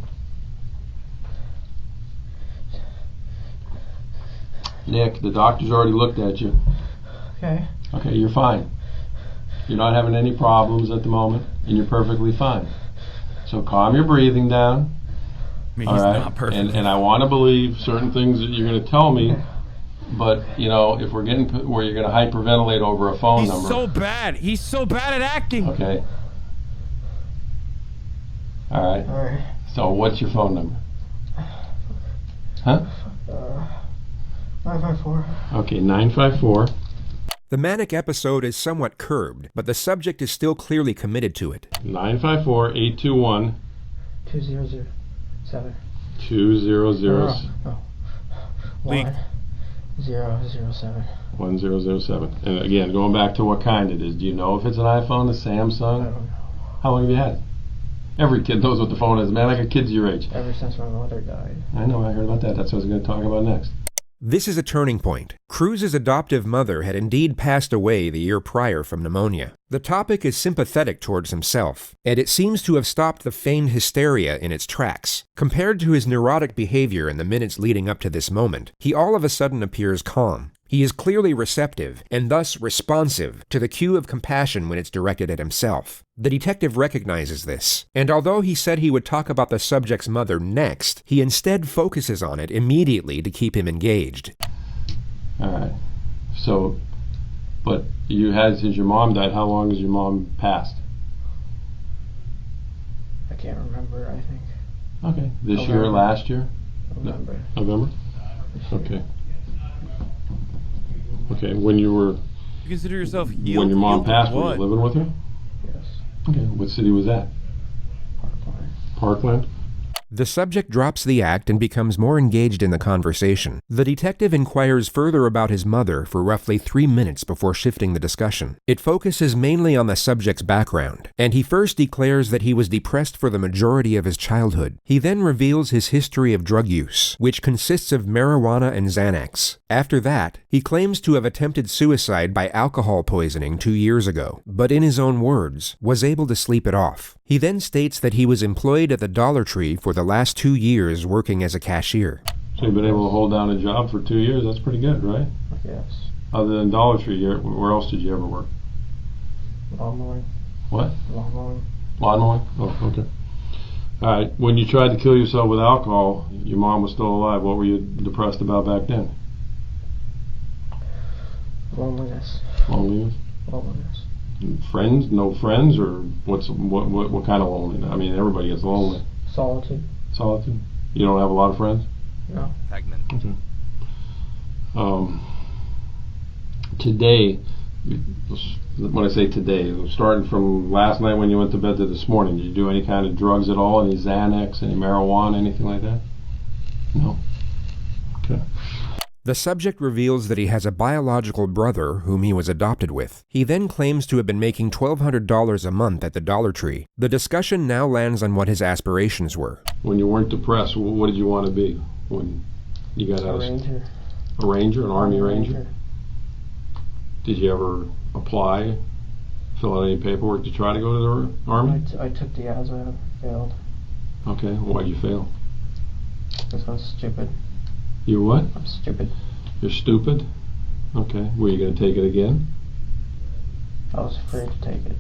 Nick, the doctor's already looked at you. Okay. Okay, you're fine. You're not having any problems at the moment, and you're perfectly fine. So calm your breathing down. I mean, he's not perfect. And I want to believe certain things that you're going to tell me, but you know, if we're getting where you're going to hyperventilate over a phone number. He's so bad. He's so bad at acting. Okay. All right. All right. So what's your phone number? Huh? 954. Okay, 954. The manic episode is somewhat curbed, but the subject is still clearly committed to it. 954-821. 2007. 2007. No. 1007. 1007. And again, going back to what kind it is. Do you know if it's an iPhone, a Samsung? I don't know. How long have you had it? Every kid knows what the phone is, man. I got kids your age. Ever since my mother died. I know, I heard about that. That's what I was going to talk about next. This is a turning point. Cruz's adoptive mother had indeed passed away the year prior from pneumonia. The topic is sympathetic towards himself, and it seems to have stopped the feigned hysteria in its tracks. Compared to his neurotic behavior in the minutes leading up to this moment, he all of a sudden appears calm. He is clearly receptive, and thus responsive, to the cue of compassion when it's directed at himself. The detective recognizes this, and although he said he would talk about the subject's mother next, he instead focuses on it immediately to keep him engaged. Alright. So, but you had, since your mom died, how long has your mom passed? I can't remember, I think. Okay. This year or last year? November. November? Okay. Okay, when you were... You consider yourself healed? When your mom passed, were what? you living with her? Yes. Okay, what city was that? Parkland. Parkland? The subject drops the act and becomes more engaged in the conversation. The detective inquires further about his mother for roughly 3 minutes before shifting the discussion. It focuses mainly on the subject's background, and he first declares that he was depressed for the majority of his childhood. He then reveals his history of drug use, which consists of marijuana and Xanax. After that, he claims to have attempted suicide by alcohol poisoning 2 years ago, but in his own words, was able to sleep it off. He then states that he was employed at the Dollar Tree for the last 2 years working as a cashier. So you've been able to hold down a job for 2 years? That's pretty good, right? Yes. Other than Dollar Tree, where else did you ever work? Lawn mowing. What? Lawn mowing. Lawn mowing? Oh, okay. All right. When you tried to kill yourself with alcohol, your mom was still alive. What were you depressed about back then? Loneliness. Loneliness? Loneliness. Friends? No friends? Or what kind of loneliness? I mean, everybody gets lonely. Solitude. Solitude? You don't have a lot of friends? No. Okay. Today, when I say today, starting from last night when you went to bed to this morning, did you do any kind of drugs at all? Any Xanax, any marijuana, anything like that? No? Okay. The subject reveals that he has a biological brother whom he was adopted with. He then claims to have been making $1,200 a month at the Dollar Tree. The discussion now lands on what his aspirations were. When you weren't depressed, what did you want to be when you got out of school? Ranger. A ranger? An Army Ranger? Did you ever apply, fill out any paperwork to try to go to the Army? I took the ASVAB, failed. Okay, why'd you fail? Because I was stupid. You what? I'm stupid. You're stupid? Okay, were you going to take it again? I was afraid to take it.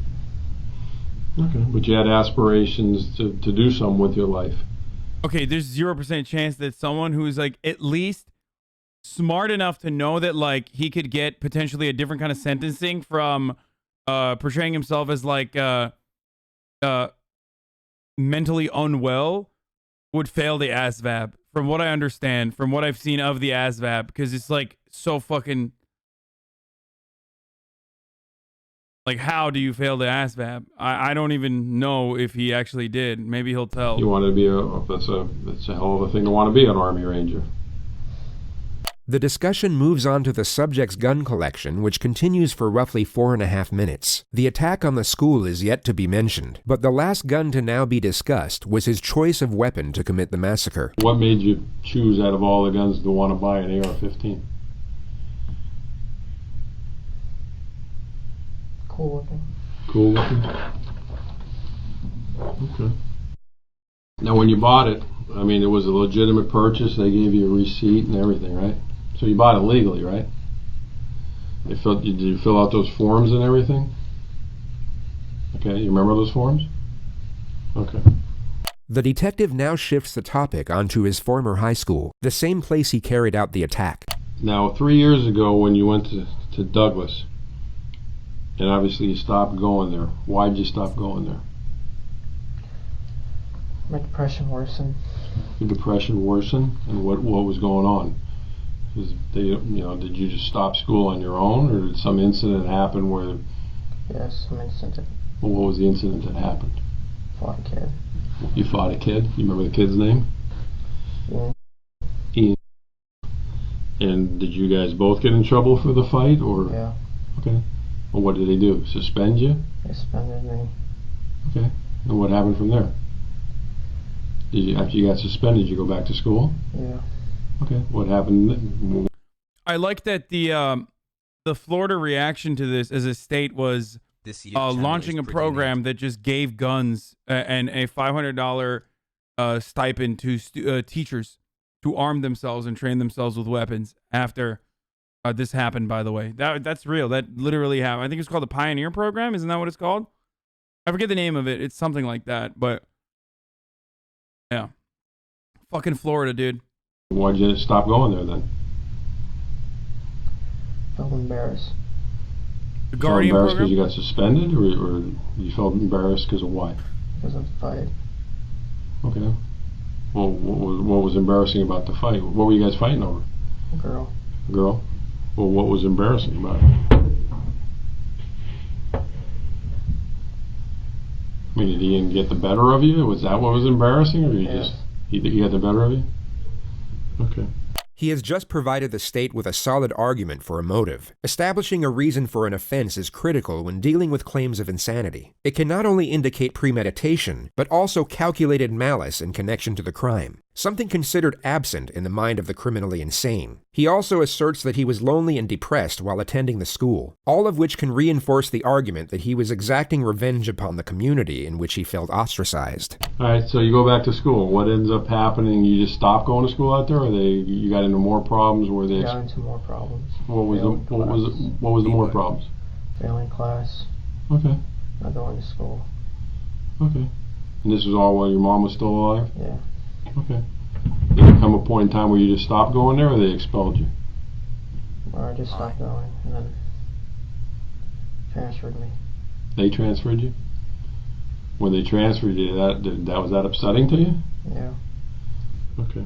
Okay, but you had aspirations to do something with your life. Okay, there's 0% chance that someone who's like at least smart enough to know that like he could get potentially a different kind of sentencing from portraying himself as like mentally unwell would fail the ASVAB. From what I understand, from what I've seen of the ASVAB, because it's like so fucking like, how do you fail the ASVAB? I don't even know if he actually did. Maybe he'll tell. You want to be that's a hell of a thing to want to be, an Army Ranger. The discussion moves on to the subject's gun collection, which continues for roughly 4.5 minutes. The attack on the school is yet to be mentioned, but the last gun to now be discussed was his choice of weapon to commit the massacre. What made you choose out of all the guns to want to buy an AR-15? Cool looking. Cool looking? Okay. Now when you bought it, I mean, it was a legitimate purchase. They gave you a receipt and everything, right? So you bought it legally, right? Did you fill out those forms and everything? Okay, you remember those forms? Okay. The detective now shifts the topic onto his former high school, the same place he carried out the attack. Now, 3 years ago when you went to Douglas, and obviously you stopped going there, why'd you stop going there? My depression worsened. Your depression worsened? And what was going on? Did you just stop school on your own, or did some incident happen where... Yes, some incident. Well, what was the incident that happened? Fought a kid. You fought a kid? You remember the kid's name? Ian. Ian. And did you guys both get in trouble for the fight, or? Yeah. Okay. Well, what did they do? Suspend you? They suspended me. Okay. And what happened from there? After you got suspended, did you go back to school? Yeah. Okay. What happened? I like that the Florida reaction to this as a state was launching a program that just gave guns and a $500 stipend to teachers to arm themselves and train themselves with weapons after this happened, by the way. That's real. That literally happened. I think it's called the Pioneer Program. Isn't that what it's called? I forget the name of it. It's something like that, but yeah. Fucking Florida, dude. Why'd you stop going there then? Felt embarrassed. The Guardian Program? Because program? you got suspended, or you felt embarrassed because of why? Because of the fight. Okay. Well, what was embarrassing about the fight? What were you guys fighting over? A girl. A girl? Well, what was embarrassing about it? I mean, did Ian get the better of you? Was that what was embarrassing, or you He got the better of you? Okay. He has just provided the state with a solid argument for a motive. Establishing a reason for an offense is critical when dealing with claims of insanity. It can not only indicate premeditation, but also calculated malice in connection to the crime, something considered absent in the mind of the criminally insane. He also asserts that he was lonely and depressed while attending the school, all of which can reinforce the argument that he was exacting revenge upon the community in which he felt ostracized. Alright, so you go back to school. What ends up happening? You just stop going to school out there, or you got into more problems? Where they got into more problems. What was the more problems? Failing class. Okay. Not going to school. Okay. And this was all while your mom was still alive? Yeah. Okay. Did there come a point in time where you just stopped going there, or they expelled you? Or I just stopped going and then transferred me. They transferred you? When they transferred you, was that upsetting to you? Yeah. Okay.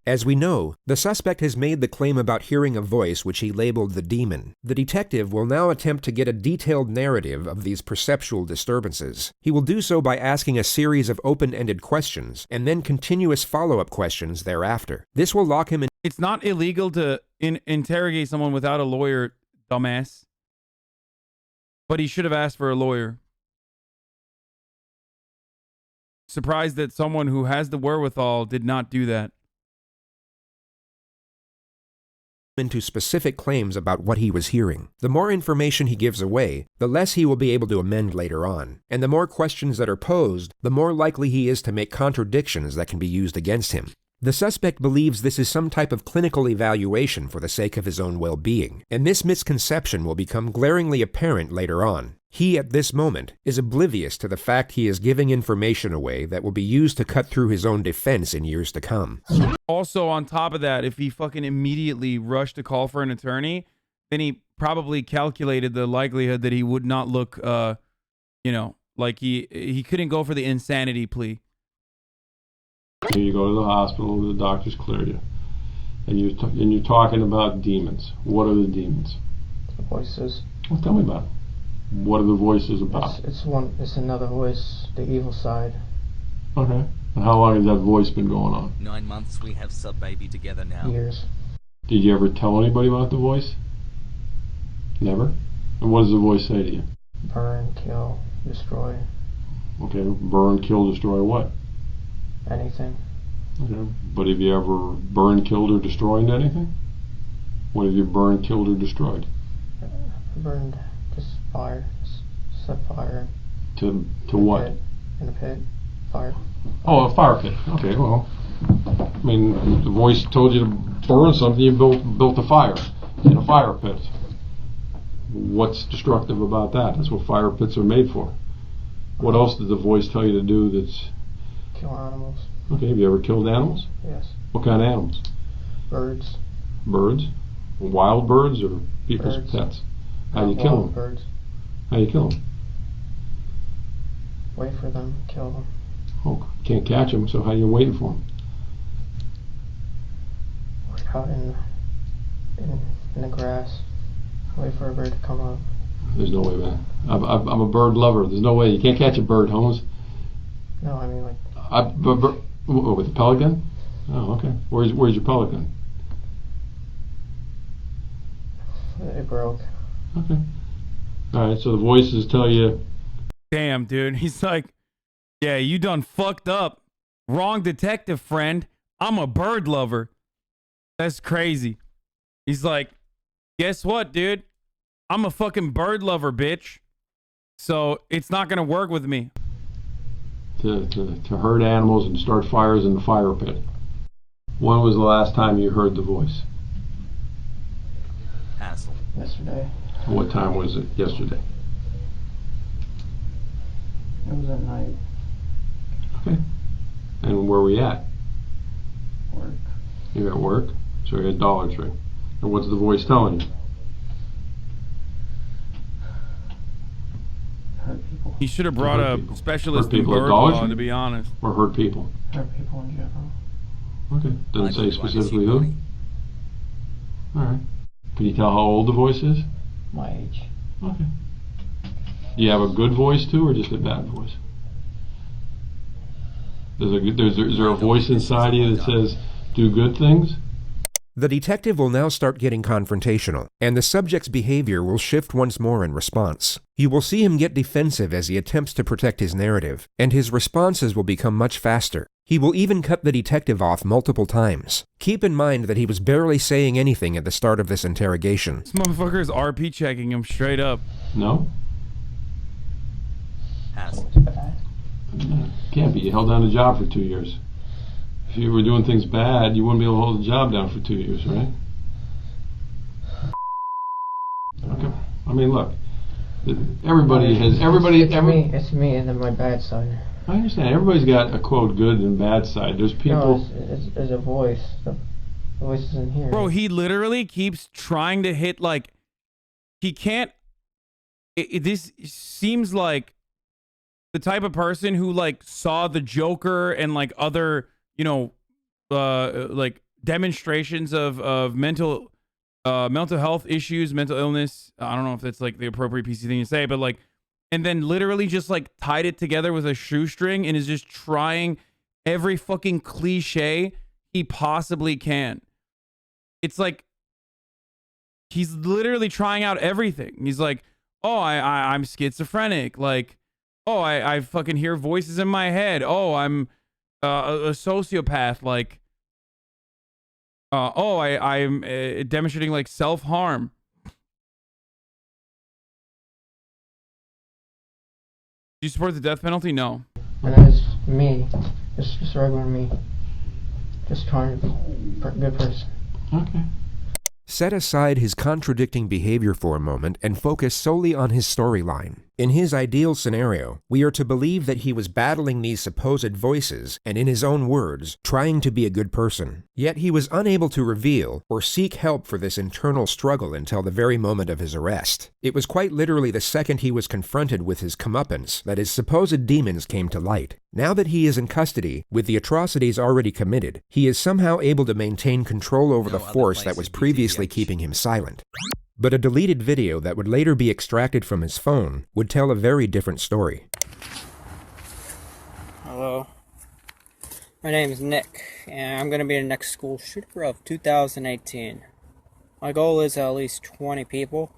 As we know, the suspect has made the claim about hearing a voice which he labeled the demon. The detective will now attempt to get a detailed narrative of these perceptual disturbances. He will do so by asking a series of open-ended questions and then continuous follow-up questions thereafter. This will lock him in. It's not illegal to interrogate someone without a lawyer, dumbass. But he should have asked for a lawyer. Surprised that someone who has the wherewithal did not do that. Into specific claims about what he was hearing. The more information he gives away, the less he will be able to amend later on. And the more questions that are posed, the more likely he is to make contradictions that can be used against him. The suspect believes this is some type of clinical evaluation for the sake of his own well-being, and this misconception will become glaringly apparent later on. He, at this moment, is oblivious to the fact he is giving information away that will be used to cut through his own defense in years to come. Also, on top of that, if he fucking immediately rushed to call for an attorney, then he probably calculated the likelihood that he would not look, like he couldn't go for the insanity plea. You go to the hospital, the doctors clear you, and you're talking about demons. What are the demons? The voices. Well, tell me about it. What are the voices about? It's another voice, the evil side. Okay. And how long has that voice been going on? 9 months. We have sub-baby together now. Years. Did you ever tell anybody about the voice? Never? And what does the voice say to you? Burn, kill, destroy. Okay, burn, kill, destroy what? Anything. Okay, but have you ever burned, killed, or destroyed anything? What have you burned, killed, or destroyed? Burned, just fire. Set fire. To what? In a pit. Fire. Oh, a fire pit. Okay, well, I mean, the voice told you to burn something, you built a fire in a fire pit. What's destructive about that? That's what fire pits are made for. What else did the voice tell you to do that's... Kill animals. Okay, have you ever killed animals? Yes. What kind of animals? Birds. Birds? Wild birds or people's Birds. pets? How do you kill them? Birds. How do you kill them? Wait for them, kill them. Oh, can't catch them, so how are you waiting for them? Out in the grass. Wait for a bird to come up. There's no way, man. I'm a bird lover. There's no way. You can't catch a bird, Holmes. No, I mean like... with a pellet gun? Oh, okay. Where's your pellet gun? It broke. Okay. Alright, so the voices tell you... Damn, dude. He's like, yeah, you done fucked up. Wrong detective, friend. I'm a bird lover. That's crazy. He's like, guess what, dude? I'm a fucking bird lover, bitch. So it's not going to work with me. To hurt animals and start fires in the fire pit. When was the last time you heard the voice? Hassle. Yesterday. What time was it yesterday? It was at night. Okay. And where were we at? Work. You're at work? So you're at Dollar Tree. And what's the voice telling you? Hurt people. He should have brought a specialist in people at bird Dollar law, Tree? to be honest. Or hurt people? Hurt people in general. Okay. Doesn't say specifically who? Alright. Can you tell how old the voice is? My age. Okay. Do you have a good voice too, or just a bad voice? Is there a voice inside you that says, do good things? The detective will now start getting confrontational, and the subject's behavior will shift once more in response. You will see him get defensive as he attempts to protect his narrative, and his responses will become much faster. He will even cut the detective off multiple times. Keep in mind that he was barely saying anything at the start of this interrogation. This motherfucker is RP checking him straight up. No? Has. Can't be. You held down a job for 2 years. If you were doing things bad, you wouldn't be able to hold a job down for 2 years, right? Okay. I mean, look. It's me and then my bad side. I understand. Everybody's got a quote good and bad side. There's people. No, it's a voice. The voice isn't here. Bro, he literally keeps trying to hit, like, he can't. This seems like the type of person who, like, saw the Joker and, like, other, you know, like demonstrations of mental health issues, mental illness. I don't know if that's like the appropriate PC thing to say, but like, and then literally just like tied it together with a shoestring and is just trying every fucking cliche he possibly can. It's like he's literally trying out everything. He's like, oh, I'm schizophrenic. Like, oh, I fucking hear voices in my head. Oh, I'm a sociopath. Like, oh, I'm demonstrating like self-harm. Do you support the death penalty? No. And that's me. Just regular me. Just trying to be a good person. Okay. Set aside his contradicting behavior for a moment and focus solely on his storyline. In his ideal scenario, we are to believe that he was battling these supposed voices and, in his own words, trying to be a good person. Yet he was unable to reveal or seek help for this internal struggle until the very moment of his arrest. It was quite literally the second he was confronted with his comeuppance that his supposed demons came to light. Now that he is in custody, with the atrocities already committed, he is somehow able to maintain control over the force that was previously keeping him silent. But a deleted video that would later be extracted from his phone would tell a very different story. Hello. My name is Nick, and I'm going to be the next school shooter of 2018. My goal is at least 20 people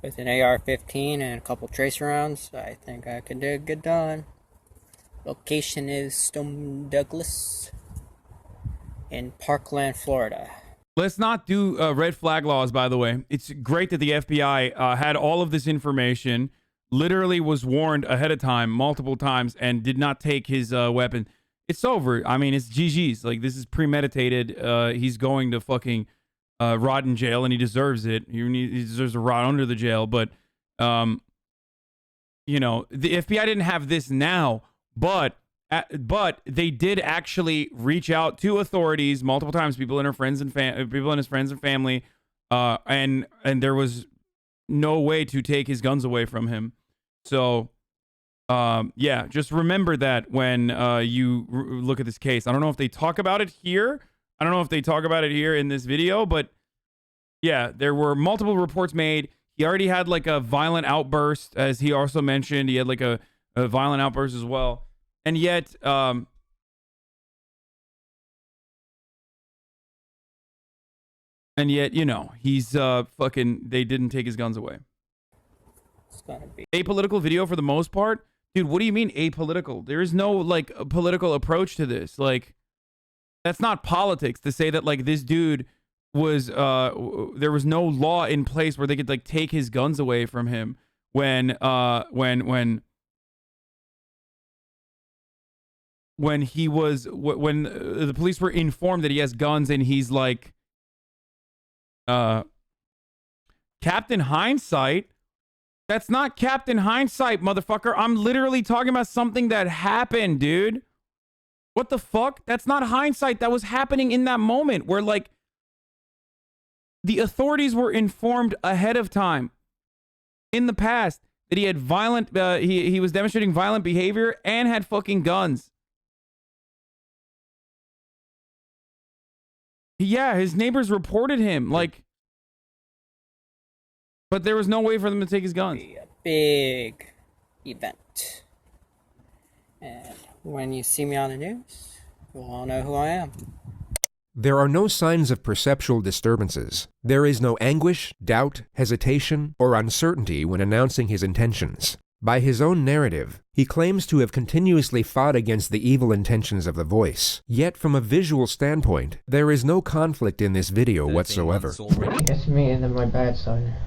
with an AR-15 and a couple tracer rounds. I think I can get done. Location is Stone Douglas in Parkland, Florida. Let's not do red flag laws, by the way. It's great that the FBI had all of this information, literally was warned ahead of time multiple times, and did not take his weapon. It's over. I mean, it's GG's. Like, this is premeditated. He's going to fucking rot in jail, and he deserves it. He deserves to rot under the jail. But, you know, the FBI didn't have this now, but they did actually reach out to authorities multiple times, people in his friends and family, and there was no way to take his guns away from him. So, yeah, just remember that when you look at this case. I don't know if they talk about it here. I don't know if they talk about it here in this video, but yeah, there were multiple reports made. He already had like a violent outburst, as he also mentioned. He had like a violent outburst as well. And yet, you know, he's fucking, they didn't take his guns away. It's gonna be apolitical video for the most part. Dude, what do you mean apolitical? There is no, like, a political approach to this. Like, that's not politics to say that, like, this dude was, there was no law in place where they could, like, take his guns away from him when the police were informed that he has guns, and he's like, Captain Hindsight? That's not Captain Hindsight, motherfucker. I'm literally talking about something that happened, dude. What the fuck? That's not hindsight. That was happening in that moment where, like, the authorities were informed ahead of time in the past that he had violent, he was demonstrating violent behavior and had fucking guns. Yeah, his neighbors reported him, like, but there was no way for them to take his guns. a big event. And when you see me on the news, you'll all know who I am. There are no signs of perceptual disturbances. There is no anguish, doubt, hesitation, or uncertainty when announcing his intentions. By his own narrative, he claims to have continuously fought against the evil intentions of the voice. Yet from a visual standpoint, there is no conflict in this video whatsoever. It's me and then my bad son.